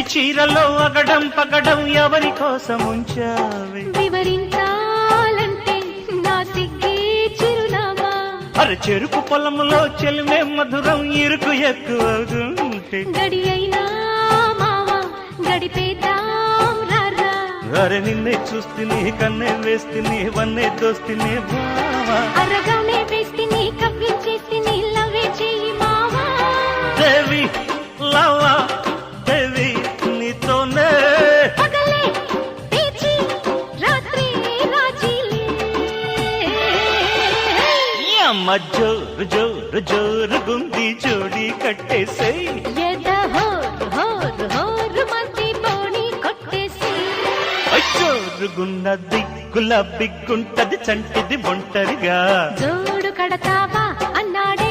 చీరలో అగడం పగడం ఎవరి కోసం ఉంచావే వివరించాలంటే నా సిగ్గే చిరునామా అరే చెరుకు పొలములో చెలిమే మధురం ఇరుకు ఎక్కువగుంటే గడి అయినా మావా గడిపేద్దాం రారా అరే నిన్నే చూస్తేనే కన్నే వేస్తేనే వన్నే దోస్తేనే బావా అరగానే వేస్తేనే కవ్వించేస్తేనే లవే చెయ్యి మావా దేవి లవా దేవి నీతోనే పగలే పేచి రాత్రి రాజీలే అమ్మ జోరు జోరు జోరు గుంది జోడి కట్టేసేయ్ ఎద హోరు హోరు హోరు మంది బోణి కొట్టేసి జోరుగున్నది గులాబీ గుంటది చంటిది ఒంటరిగా జోడు కడతావా అన్నాడే